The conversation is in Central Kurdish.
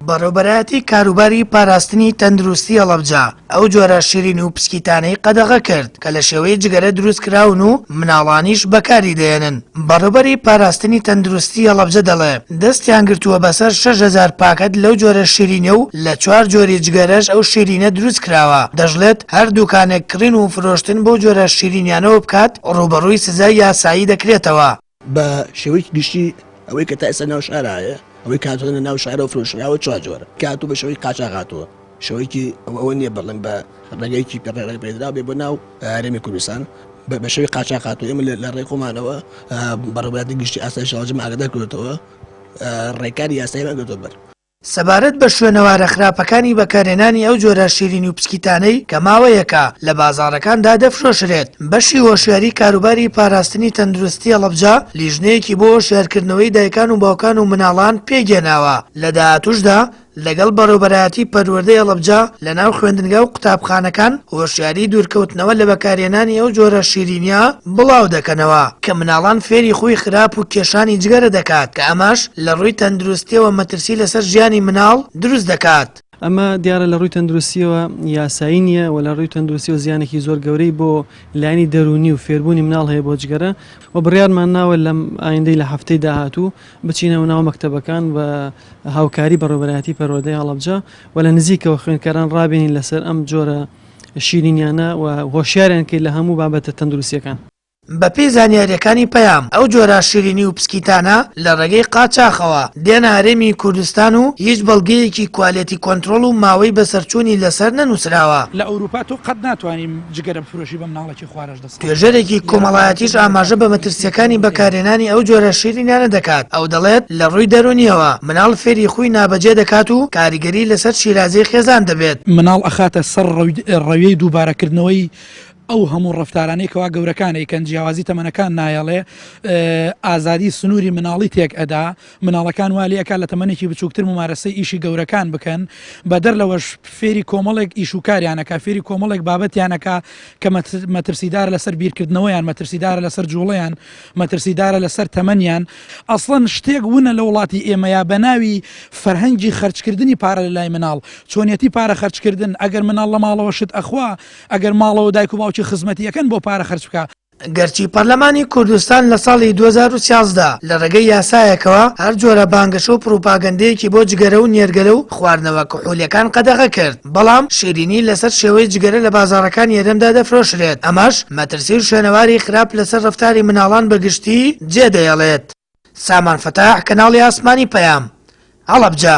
بەڕێوەبەرایەتی کاروباری پاراستنی تەندروستی هەڵەبجە ئەو جۆرە شیرین و پسکیتانەی قەدەغە کرد کە لە شێوەی جگەرە دروستکراون و مناڵانیش بەکاری دێنن. بەڕێوەبەری پاراستنی تەندروستی هەڵەبجە دەڵێ دەستیان گرتووە بەسەر 6,000 پاکەت لەو جۆرە شیرینە و لە 4 جۆری جگەرەش ئەو شیرینە دروست کراوە. دەژڵێت هەر دوکانێک کڕین و فرۆشتن بۆ جۆرە شیرینیانەوە بکات ڕوبەڕووی سزای یاسایی دەکرێتەوە. بە شێوەیەکی گشتی ئەوەی کە تا ئێستا ناو شارایە ئەوەی کاتۆنە ناو شارە و فرۆشراوە 4 جۆرە کاتوو بە شێوەی قاچاق هاتووە. شەوەیەکی ئەوە نییە بەڵێن بە ڕێگەیەکی پێدرا بێ بۆ ناو هەرێمی کوردستان بە شێوەی قاچاق هاتووە. ئێمە لە ڕێی خۆمانەوە بەڕێوەبەری گشتی ئاسایی شەڵاجەم ئاگادار کردوێتەوە ڕێکاری یاساییمان گرتووە بەر. سەبارەت بە شوێنەوارە خراپەکانی بەکارهێنانی ئەو جۆرە شیرینی و پسکیتانەی کە ماوەیەکە لە بازاڕەکاندا دەفرۆشرێت، بەشی هۆشیاری کاروباری پاراستنی تەندروستی هەڵەبجە لیژنەیەکی بۆ هۆشیارکردنەوەی دایکان و باوکان و مناڵان پێگێناوە. لە داهاتووشدا لەگەڵ بەڕێوەبەرایەتی پەروەردەی هەڵەبجە لە ناو خوێندنگە و قوتابخانەکان هۆشیاری دوورکەوتنەوە لە بەکارهێنانی ئەو جۆرە شیرینیە بڵاو دەکەنەوە کە مناڵان فێری خۆی خراپ و کێشانی جگەرە دەکات کە ئەماش لە ڕووی تەندروستیەوە مەترسی لەسەر ژیانی مناڵ دروست دەکات. ئەمە دیارە لە ڕووی تەندروستیەوە یاسایی نییە و لە ڕووی تەندروستی و زیانێکی زۆر گەورەی بۆ لایانی دەرونی و فێربوونی مناڵ هەیە بۆ جگەرە و بڕیارمان ناوە لەم ئایندەی لە هەفتەی داهاتوو بچینەوە ناو مەکتەبەکان بە هاوکاری بەڕێوەبەرایەتی پەروەردەی هەڵەبجە و لە نزیکەوە خوێندکاران ڕابێنین لەسەر ئەم جۆرە شیرینیانە و هۆشیاریان کرد لە هەموو بابەتە تەندروستیەکان. بە پێی زانیاریەکانی پەیام ئەو جۆرە شیرینی و پسکیتانە لە ڕێگەی قاچاقەوە دێنە هەرێمی کوردستان و هیچ بەڵگەیەکی کوالێتی کۆنتڕۆڵ و ماوەی بەسەرچوونی لەسەر نەنووسراوە. لە ئەوروپا تۆ قەت ناتوانیم جگەرە بفرۆشی بە مناڵێکی خوارەش دەست. توێژەرێکی کۆمەڵایەتیش ئاماژە بە مەترسیەکانی بەکارهێنانی ئەو جۆرە شیرینیانە دەکات. ئەو دەڵێت لە ڕووی دەرونیەوە مناڵ فێری خۆی نابەجێ دەکات و کاریگەری لەسەر شیرازەی خێزان دەبێت. مناڵ ئەخاتە سەر ڕەویەی دووبارەکردنەوەی ئەو هەموو ڕفتارانەی کەوا گەورەکانی کەن جیاوازی تەمەنەکان نایەڵێ ئازادی سنووری مناڵی تێک ئەدا مناڵەکان والیەکە لە تەمەنێکی بچووکتر ممارەسەی ئیشی گەورەکان بکەن بەدەر لەوەش فێری کۆمەڵێک ئیشوکاریانەکە فێری کۆمەڵێک بابەتیانەکە کە مەترسیدار لەسەر بیرکردنەوەیان مەترسیدارە لەسەر جوڵەیان مەترسیدارە لەسەر تەمەنیان ئەسڵەن شتێک وونە لە وڵاتی ئێمەیە بە ناوی فەرهەنگی خەرجکردنی پارە لە لای مناڵ چۆنیەتی پارە خەرجکردن ئەگەر مناڵ لە ماڵەوە شت ئەخوا ئەگەر ماڵەوە دایک و باوکی خزمەتیەکەن بۆ پارە خەرج بکە. گەرچی پەرلەمانی کوردستان لە ساڵی 2013 لە ڕێگەی یاسایەکەوە هەر جۆرە بانگەشە و پروپاگەندەیەکی بۆ جگەرە و نێرگەلە و خواردنەوە کحولیەکان قەدەغە کرد، بەڵام شیرینی لەسەر شێوەی جگەرە لە بازاڕەکان هێرەمدا دەفرۆشرێت. ئەمەش مەترسی و شوێنەواری خراپ لەسەر ڕەفتاری مناڵان بەگشتی جێدەیەڵێت. سامان فەتاح، کەناڵی ئاسمانی پەیام، هەڵەبجە.